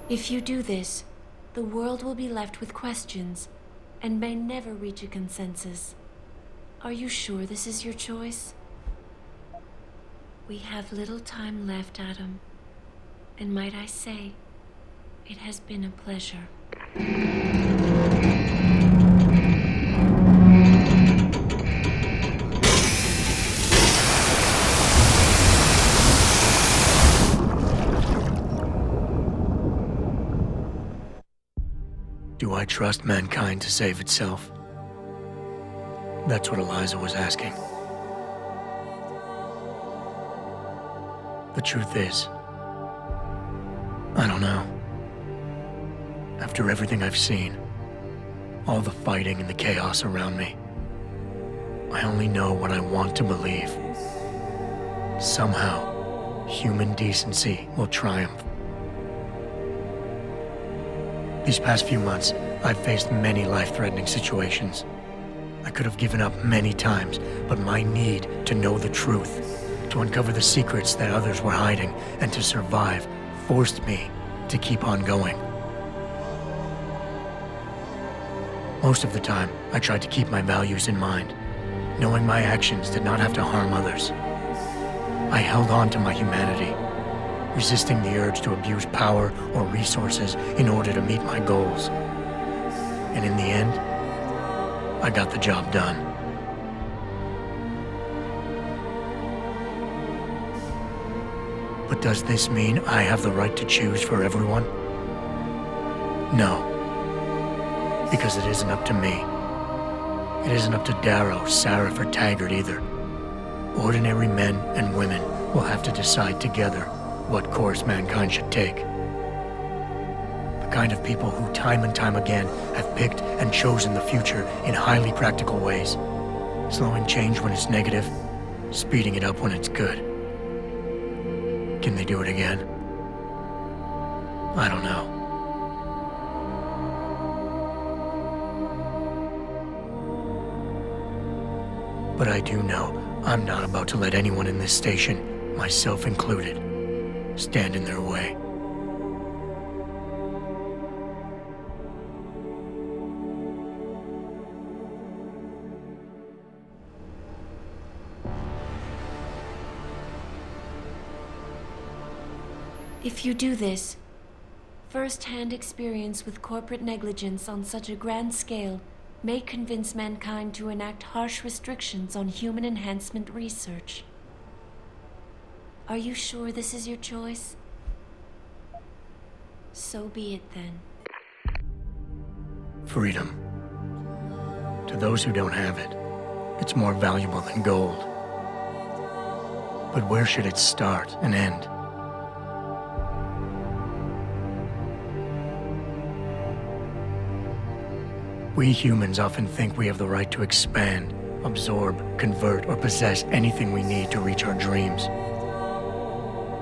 If you do this, the world will be left with questions and may never reach a consensus. Are you sure this is your choice? We have little time left, Adam. And might I say, it has been a pleasure. Do I trust mankind to save itself? That's what Eliza was asking. The truth is, I don't know. After everything I've seen, all the fighting and the chaos around me, I only know what I want to believe. Somehow, human decency will triumph. These past few months, I've faced many life-threatening situations. I could have given up many times, but my need to know the truth, to uncover the secrets that others were hiding, and to survive, forced me to keep on going. Most of the time, I tried to keep my values in mind, knowing my actions did not have to harm others. I held on to my humanity, resisting the urge to abuse power or resources in order to meet my goals. And in the end, I got the job done. But does this mean I have the right to choose for everyone? No. Because it isn't up to me. It isn't up to Darrow, Sarif, or Taggart either. Ordinary men and women will have to decide together what course mankind should take. The kind of people who time and time again have picked and chosen the future in highly practical ways, slowing change when it's negative, speeding it up when it's good. Can they do it again? I don't know. But I do know I'm not about to let anyone in this station, myself included, stand in their way. If you do this, first-hand experience with corporate negligence on such a grand scale may convince mankind to enact harsh restrictions on human enhancement research. Are you sure this is your choice? So be it then. Freedom. To those who don't have it, it's more valuable than gold. But where should it start and end? We humans often think we have the right to expand, absorb, convert, or possess anything we need to reach our dreams.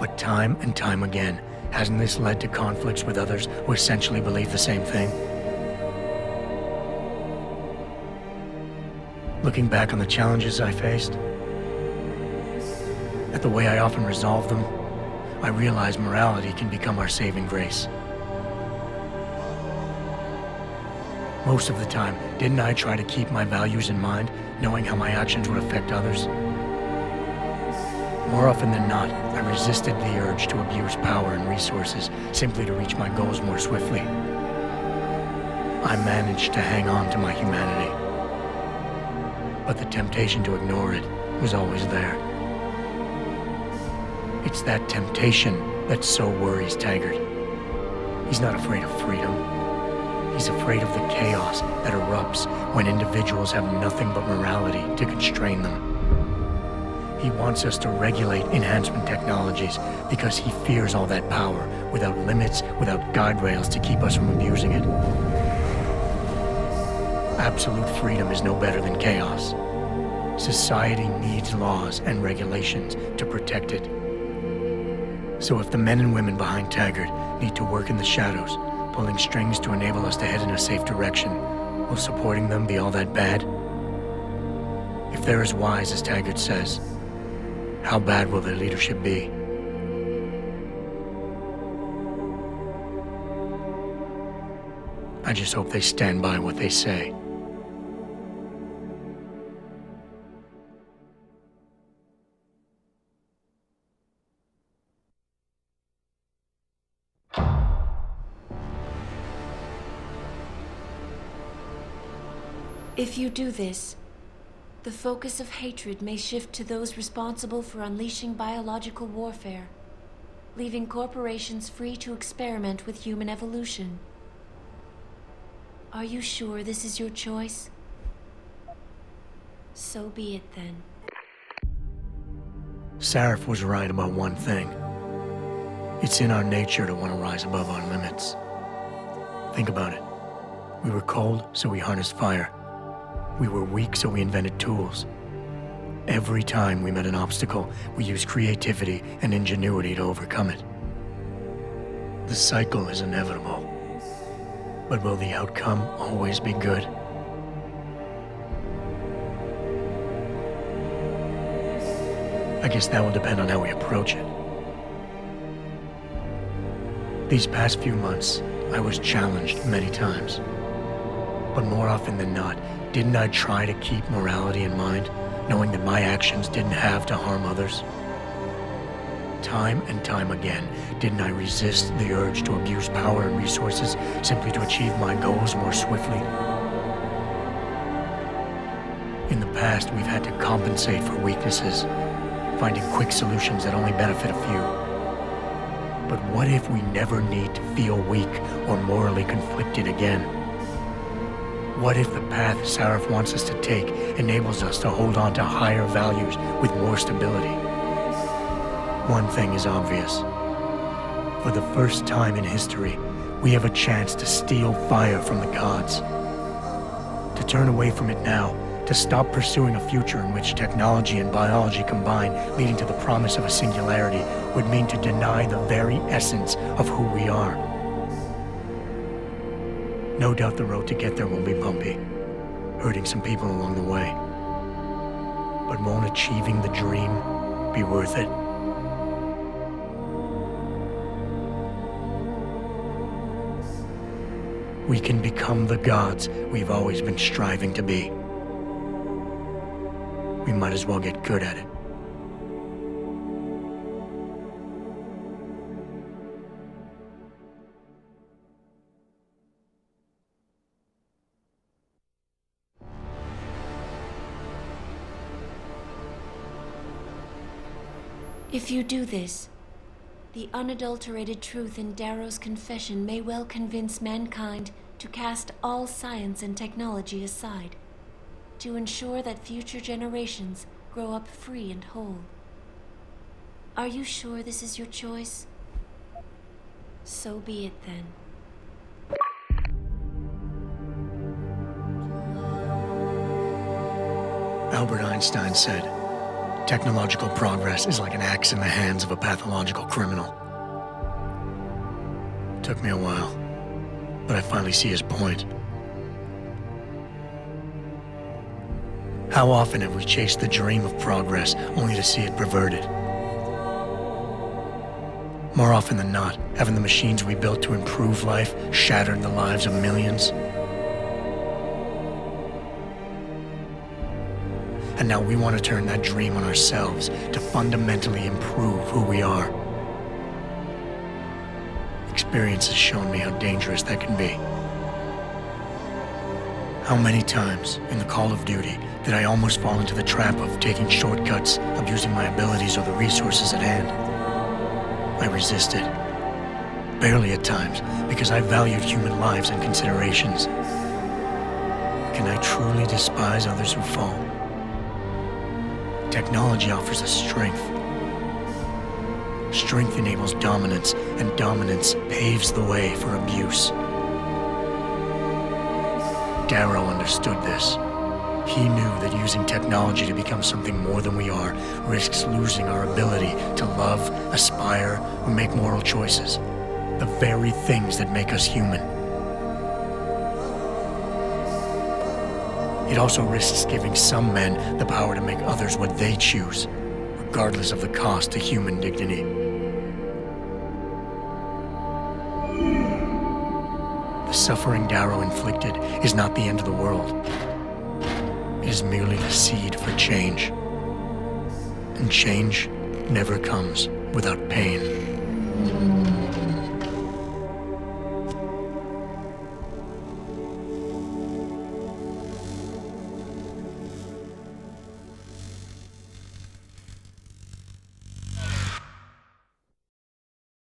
But time and time again, hasn't this led to conflicts with others who essentially believe the same thing? Looking back on the challenges I faced, at the way I often resolve them, I realize morality can become our saving grace. Most of the time, didn't I try to keep my values in mind, knowing how my actions would affect others? More often than not, I resisted the urge to abuse power and resources simply to reach my goals more swiftly. I managed to hang on to my humanity, but the temptation to ignore it was always there. It's that temptation that so worries Taggart. He's not afraid of freedom. He's afraid of the chaos that erupts when individuals have nothing but morality to constrain them. He wants us to regulate enhancement technologies because he fears all that power, without limits, without guide rails to keep us from abusing it. Absolute freedom is no better than chaos. Society needs laws and regulations to protect it. So if the men and women behind Taggart need to work in the shadows, pulling strings to enable us to head in a safe direction, will supporting them be all that bad? If they're as wise as Taggart says, how bad will their leadership be? I just hope they stand by what they say. If you do this, the focus of hatred may shift to those responsible for unleashing biological warfare, leaving corporations free to experiment with human evolution. Are you sure this is your choice? So be it then. Sarif was right about one thing. It's in our nature to want to rise above our limits. Think about it. We were cold, so we harnessed fire. We were weak, so we invented tools. Every time we met an obstacle, we used creativity and ingenuity to overcome it. The cycle is inevitable. But will the outcome always be good? I guess that will depend on how we approach it. These past few months, I was challenged many times. But more often than not, didn't I try to keep morality in mind, knowing that my actions didn't have to harm others? Time and time again, didn't I resist the urge to abuse power and resources simply to achieve my goals more swiftly? In the past, we've had to compensate for weaknesses, finding quick solutions that only benefit a few. But what if we never need to feel weak or morally conflicted again? What if the path Sarif wants us to take enables us to hold on to higher values with more stability? One thing is obvious. For the first time in history, we have a chance to steal fire from the gods. To turn away from it now, to stop pursuing a future in which technology and biology combine, leading to the promise of a singularity, would mean to deny the very essence of who we are. No doubt the road to get there will be bumpy, hurting some people along the way. But won't achieving the dream be worth it? We can become the gods we've always been striving to be. We might as well get good at it. If you do this, the unadulterated truth in Darrow's confession may well convince mankind to cast all science and technology aside, to ensure that future generations grow up free and whole. Are you sure this is your choice? So be it then. Albert Einstein said, "Technological progress is like an axe in the hands of a pathological criminal." Took me a while, but I finally see his point. How often have we chased the dream of progress only to see it perverted? More often than not, haven't the machines we built to improve life shattered the lives of millions? And now we want to turn that dream on ourselves to fundamentally improve who we are. Experience has shown me how dangerous that can be. How many times in the Call of Duty did I almost fall into the trap of taking shortcuts, abusing my abilities or the resources at hand? I resisted. Barely at times, because I valued human lives and considerations. Can I truly despise others who fall? Technology offers us strength. Strength enables dominance, and dominance paves the way for abuse. Darrow understood this. He knew that using technology to become something more than we are risks losing our ability to love, aspire, or make moral choices. The very things that make us human. It also risks giving some men the power to make others what they choose, regardless of the cost to human dignity. The suffering Darrow inflicted is not the end of the world. It is merely the seed for change. And change never comes without pain.